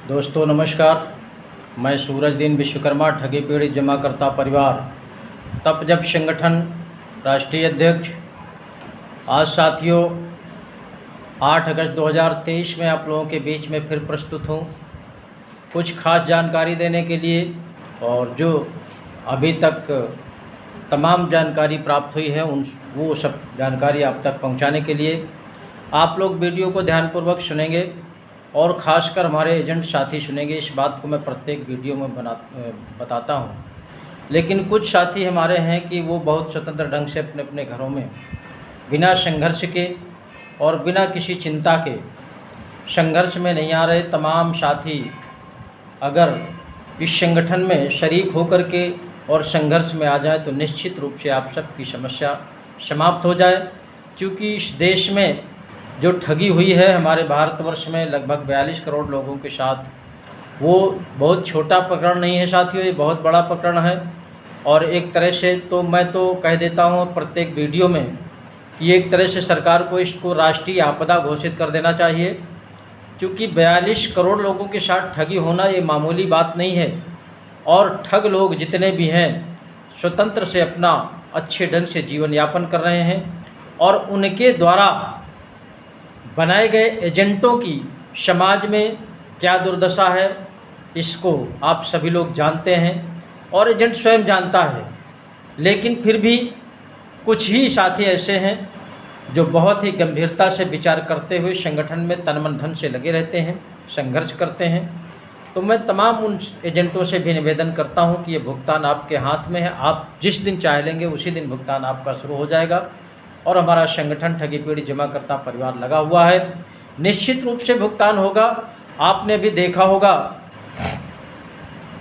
दोस्तों नमस्कार। मैं सूरजदीन विश्वकर्मा ठगी पीड़ित जमाकर्ता परिवार तपजप संगठन राष्ट्रीय अध्यक्ष। आज साथियों 8 अगस्त 2023 में आप लोगों के बीच में फिर प्रस्तुत हूँ कुछ खास जानकारी देने के लिए, और जो अभी तक तमाम जानकारी प्राप्त हुई है वो सब जानकारी आप तक पहुँचाने के लिए आप लोग वीडियो को ध्यानपूर्वक सुनेंगे और ख़ासकर हमारे एजेंट साथी सुनेंगे। इस बात को मैं प्रत्येक वीडियो में बताता हूँ, लेकिन कुछ साथी हमारे हैं कि वो बहुत स्वतंत्र ढंग से अपने अपने घरों में बिना संघर्ष के और बिना किसी चिंता के संघर्ष में नहीं आ रहे। तमाम साथी अगर इस संगठन में शरीक होकर के और संघर्ष में आ जाए तो निश्चित रूप से आप सबकी समस्या समाप्त हो जाए, क्योंकि इस देश में जो ठगी हुई है हमारे भारतवर्ष में लगभग 42 करोड़ लोगों के साथ, वो बहुत छोटा प्रकरण नहीं है साथियों, ये बहुत बड़ा प्रकरण है। और एक तरह से तो मैं तो कह देता हूँ प्रत्येक वीडियो में कि एक तरह से सरकार को इसको राष्ट्रीय आपदा घोषित कर देना चाहिए, क्योंकि 42 करोड़ लोगों के साथ ठगी होना ये मामूली बात नहीं है। और ठग लोग जितने भी हैं स्वतंत्र से अपना अच्छे ढंग से जीवन यापन कर रहे हैं, और उनके द्वारा बनाए गए एजेंटों की समाज में क्या दुर्दशा है इसको आप सभी लोग जानते हैं और एजेंट स्वयं जानता है। लेकिन फिर भी कुछ ही साथी ऐसे हैं जो बहुत ही गंभीरता से विचार करते हुए संगठन में तन मन धन से लगे रहते हैं, संघर्ष करते हैं। तो मैं तमाम उन एजेंटों से भी निवेदन करता हूं कि ये भुगतान आपके हाथ में है, आप जिस दिन चाह लेंगे उसी दिन भुगतान आपका शुरू हो जाएगा। और हमारा संगठन ठगी पीड़ित जमाकर्ता परिवार लगा हुआ है, निश्चित रूप से भुगतान होगा। आपने भी देखा होगा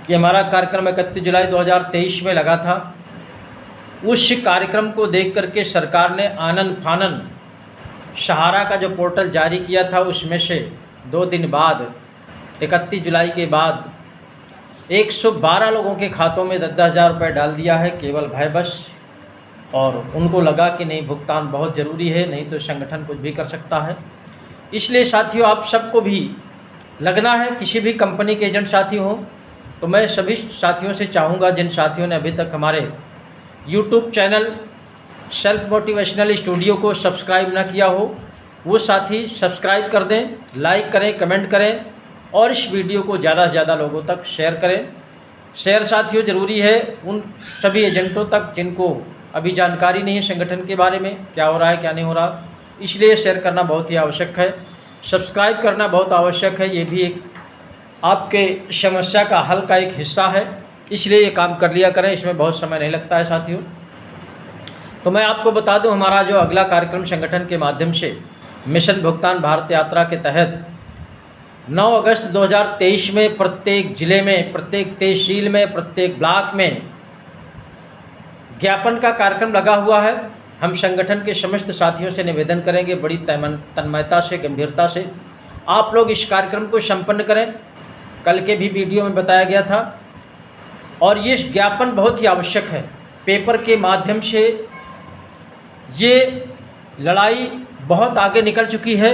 कि हमारा कार्यक्रम 31 जुलाई 2023 में लगा था। उस कार्यक्रम को देख करके सरकार ने आनन फानन सहारा का जो पोर्टल जारी किया था, उसमें से 2 दिन बाद 31 जुलाई के बाद 112 लोगों के खातों में 10-10 हज़ार रुपये डाल दिया है केवल भयवश। और उनको लगा कि नहीं भुगतान बहुत ज़रूरी है, नहीं तो संगठन कुछ भी कर सकता है। इसलिए साथियों आप सबको भी लगना है, किसी भी कंपनी के एजेंट साथी हों तो मैं सभी साथियों से चाहूँगा, जिन साथियों ने अभी तक हमारे YouTube channel self motivational studio को सब्सक्राइब ना किया हो वो साथी सब्सक्राइब कर दें, लाइक करें, कमेंट करें और इस वीडियो को ज़्यादा से ज़्यादा लोगों तक शेयर करें। शेयर साथियों ज़रूरी है उन सभी एजेंटों तक जिनको अभी जानकारी नहीं है संगठन के बारे में, क्या हो रहा है क्या नहीं हो रहा, इसलिए शेयर करना बहुत ही आवश्यक है। सब्सक्राइब करना बहुत आवश्यक है, ये भी एक आपके समस्या का हल का एक हिस्सा है, इसलिए ये काम कर लिया करें, इसमें बहुत समय नहीं लगता है साथियों। तो मैं आपको बता दूं हमारा जो अगला कार्यक्रम संगठन के माध्यम से मिशन भुगतान भारत यात्रा के तहत 9 अगस्त 2023 में प्रत्येक जिले में, प्रत्येक तहसील में, प्रत्येक ब्लॉक में ज्ञापन का कार्यक्रम लगा हुआ है। हम संगठन के समस्त साथियों से निवेदन करेंगे बड़ी तन्मयता से, गंभीरता से आप लोग इस कार्यक्रम को संपन्न करें। कल के भी वीडियो में बताया गया था, और ये ज्ञापन बहुत ही आवश्यक है। पेपर के माध्यम से ये लड़ाई बहुत आगे निकल चुकी है,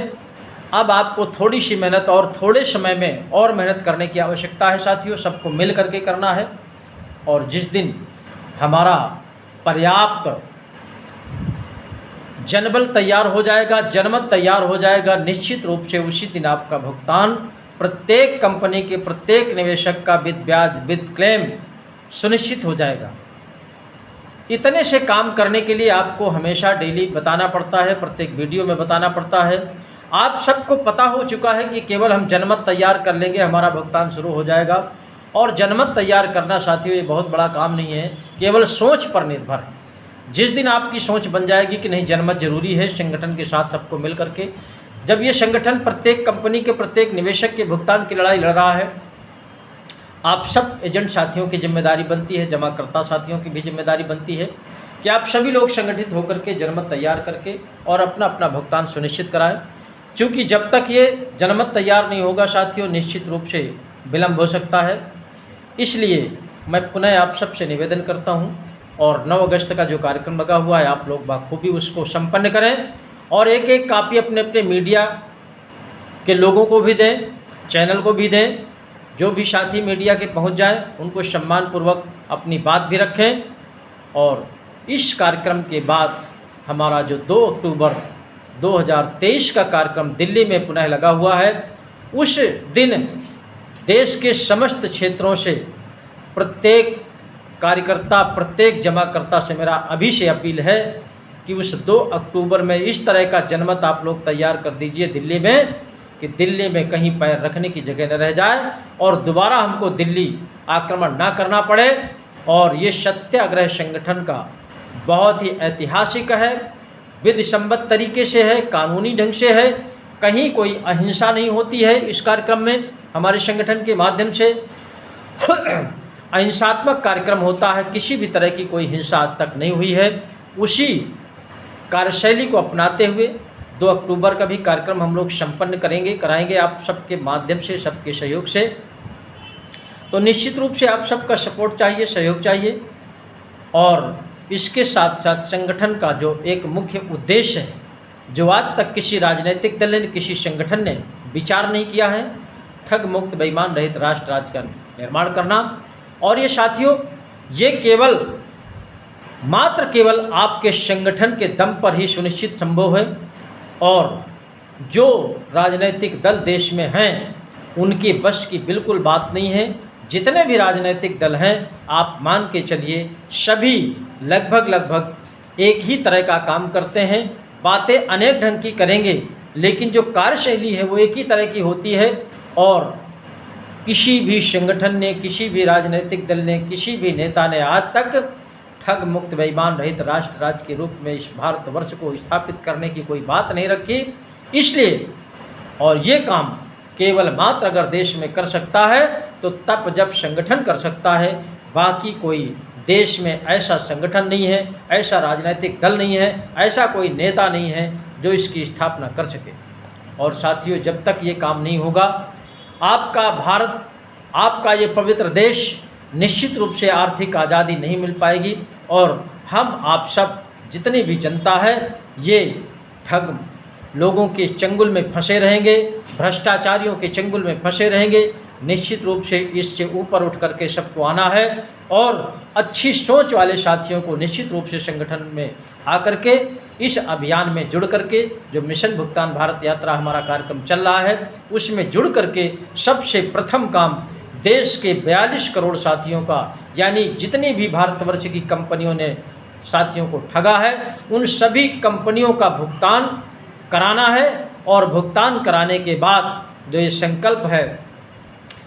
अब आपको थोड़ी सी मेहनत और थोड़े समय में और मेहनत करने की आवश्यकता है साथियों, सबको मिल करके करना है। और जिस दिन हमारा पर्याप्त जनबल तैयार हो जाएगा, जनमत तैयार हो जाएगा, निश्चित रूप से उसी दिन आपका भुगतान प्रत्येक कंपनी के प्रत्येक निवेशक का विद ब्याज विद क्लेम सुनिश्चित हो जाएगा। इतने से काम करने के लिए आपको हमेशा डेली बताना पड़ता है, प्रत्येक वीडियो में बताना पड़ता है। आप सबको पता हो चुका है कि केवल हम जनमत तैयार कर लेंगे हमारा भुगतान शुरू हो जाएगा। और जनमत तैयार करना साथियों ये बहुत बड़ा काम नहीं है, केवल सोच पर निर्भर है। जिस दिन आपकी सोच बन जाएगी कि नहीं जनमत जरूरी है, संगठन के साथ सबको मिल करके, जब ये संगठन प्रत्येक कंपनी के प्रत्येक निवेशक के भुगतान की लड़ाई लड़ रहा है, आप सब एजेंट साथियों की जिम्मेदारी बनती है, जमाकर्ता साथियों की भी जिम्मेदारी बनती है कि आप सभी लोग संगठित होकर के जनमत तैयार करके और अपना अपना भुगतान सुनिश्चित कराएं। क्योंकि जब तक ये जनमत तैयार नहीं होगा साथियों निश्चित रूप से विलम्ब हो सकता है। इसलिए मैं पुनः आप सबसे निवेदन करता हूं, और 9 अगस्त का जो कार्यक्रम लगा हुआ है आप लोग बखूबी उसको संपन्न करें, और एक एक कापी अपने अपने मीडिया के लोगों को भी दें, चैनल को भी दें, जो भी साथी मीडिया के पहुंच जाए उनको सम्मानपूर्वक अपनी बात भी रखें। और इस कार्यक्रम के बाद हमारा जो 2 अक्टूबर 2023 का कार्यक्रम दिल्ली में पुनः लगा हुआ है, उस दिन देश के समस्त क्षेत्रों से प्रत्येक कार्यकर्ता, प्रत्येक जमाकर्ता से मेरा अभी से अपील है कि उस 2 अक्टूबर में इस तरह का जनमत आप लोग तैयार कर दीजिए दिल्ली में, कि दिल्ली में कहीं पैर रखने की जगह न रह जाए और दोबारा हमको दिल्ली आक्रमण ना करना पड़े। और ये सत्याग्रह संगठन का बहुत ही ऐतिहासिक है, विधिसम्मत तरीके से है, कानूनी ढंग से है, कहीं कोई अहिंसा नहीं होती है। इस कार्यक्रम में हमारे संगठन के माध्यम से अहिंसात्मक कार्यक्रम होता है, किसी भी तरह की कोई हिंसा आज तक नहीं हुई है। उसी कार्यशैली को अपनाते हुए 2 अक्टूबर का भी कार्यक्रम हम लोग संपन्न कराएंगे आप सबके माध्यम से, सबके सहयोग से। तो निश्चित रूप से आप सबका सपोर्ट चाहिए, सहयोग चाहिए। और इसके साथ साथ संगठन का जो एक मुख्य उद्देश्य है, जो आज तक किसी राजनीतिक दल ने, किसी संगठन ने विचार नहीं किया है, ठग मुक्त बेईमान रहित राष्ट्र राज्य का निर्माण करना। और ये साथियों, ये केवल आपके संगठन के दम पर ही सुनिश्चित संभव है। और जो राजनीतिक दल देश में हैं, उनकी बस की बिल्कुल बात नहीं है। जितने भी राजनीतिक दल हैं, आप मान के चलिए सभी लगभग एक ही तरह का काम करते हैं। बातें अनेक ढंग की करेंगे, लेकिन जो कार्यशैली है वो एक ही तरह की होती है। और किसी भी संगठन ने, किसी भी राजनीतिक दल ने, किसी भी नेता ने आज तक ठग मुक्त बेईमान रहित राष्ट्र राज्य के रूप में इस भारतवर्ष को स्थापित करने की कोई बात नहीं रखी। इसलिए और ये काम केवल मात्र अगर देश में कर सकता है तो तब जब संगठन कर सकता है। बाकी कोई देश में ऐसा संगठन नहीं है, ऐसा राजनीतिक दल नहीं है, ऐसा कोई नेता नहीं है जो इसकी स्थापना कर सके। और साथियों, जब तक ये काम नहीं होगा, आपका भारत, आपका ये पवित्र देश निश्चित रूप से आर्थिक आज़ादी नहीं मिल पाएगी। और हम आप सब जितनी भी जनता है, ये ठग लोगों के चंगुल में फंसे रहेंगे, भ्रष्टाचारियों के चंगुल में फंसे रहेंगे। निश्चित रूप से इससे ऊपर उठ करके सबको आना है। और अच्छी सोच वाले साथियों को निश्चित रूप से संगठन में आकर के इस अभियान में जुड़ करके, जो मिशन भुगतान भारत यात्रा हमारा कार्यक्रम चल रहा है, उसमें जुड़ करके सबसे प्रथम काम देश के 42 करोड़ साथियों का, यानी जितनी भी भारतवर्ष की कंपनियों ने साथियों को ठगा है, उन सभी कंपनियों का भुगतान कराना है। और भुगतान कराने के बाद जो ये संकल्प है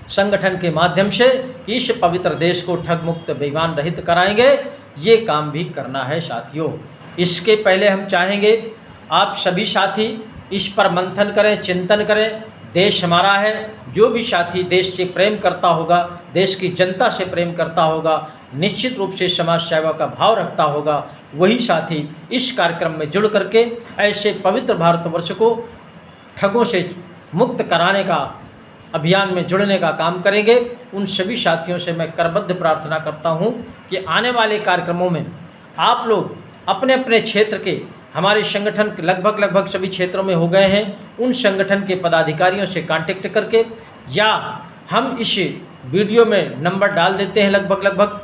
संगठन के माध्यम से कि इस पवित्र देश को ठग मुक्त बेईमान रहित कराएंगे, ये काम भी करना है साथियों। इसके पहले हम चाहेंगे आप सभी साथी इस पर मंथन करें, चिंतन करें। देश हमारा है, जो भी साथी देश से प्रेम करता होगा, देश की जनता से प्रेम करता होगा, निश्चित रूप से समाज सेवा का भाव रखता होगा, वही साथी इस कार्यक्रम में जुड़ करके ऐसे पवित्र भारतवर्ष को ठगों से मुक्त कराने का अभियान में जुड़ने का काम करेंगे। उन सभी साथियों से मैं करबद्ध प्रार्थना करता हूं कि आने वाले कार्यक्रमों में आप लोग अपने अपने क्षेत्र के, हमारे संगठन के लगभग सभी क्षेत्रों में हो गए हैं, उन संगठन के पदाधिकारियों से कांटेक्ट करके, या हम इस वीडियो में नंबर डाल देते हैं, लगभग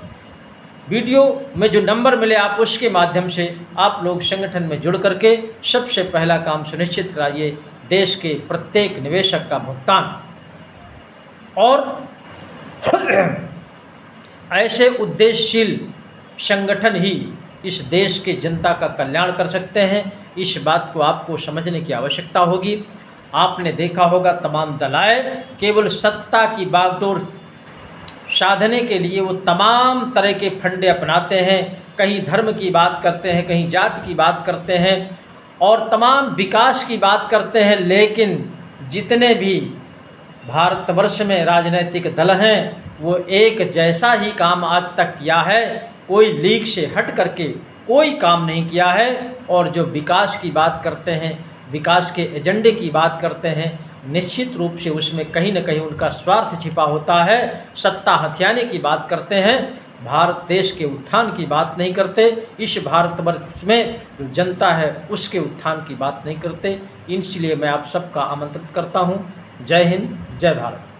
वीडियो में जो नंबर मिले आप उसके माध्यम से आप लोग संगठन में जुड़ करके सबसे पहला काम सुनिश्चित कराइए देश के प्रत्येक निवेशक का भुगतान। और ऐसे उद्देश्यशील संगठन ही इस देश के जनता का कल्याण कर सकते हैं। इस बात को आपको समझने की आवश्यकता होगी। आपने देखा होगा तमाम दलाल केवल सत्ता की बागडोर साधने के लिए वो तमाम तरह के फंडे अपनाते हैं। कहीं धर्म की बात करते हैं, कहीं जात की बात करते हैं और तमाम विकास की बात करते हैं, लेकिन जितने भी भारतवर्ष में राजनीतिक दल हैं वो एक जैसा ही काम आज तक किया है। कोई लीग से हट करके कोई काम नहीं किया है। और जो विकास की बात करते हैं, विकास के एजेंडे की बात करते हैं, निश्चित रूप से उसमें कहीं न कहीं उनका स्वार्थ छिपा होता है। सत्ता हथियाने की बात करते हैं, भारत देश के उत्थान की बात नहीं करते। इस भारतवर्ष में जो जनता है उसके उत्थान की बात नहीं करते। इसलिए मैं आप सबका आमंत्रित करता हूँ। जय हिंद, जय भारत।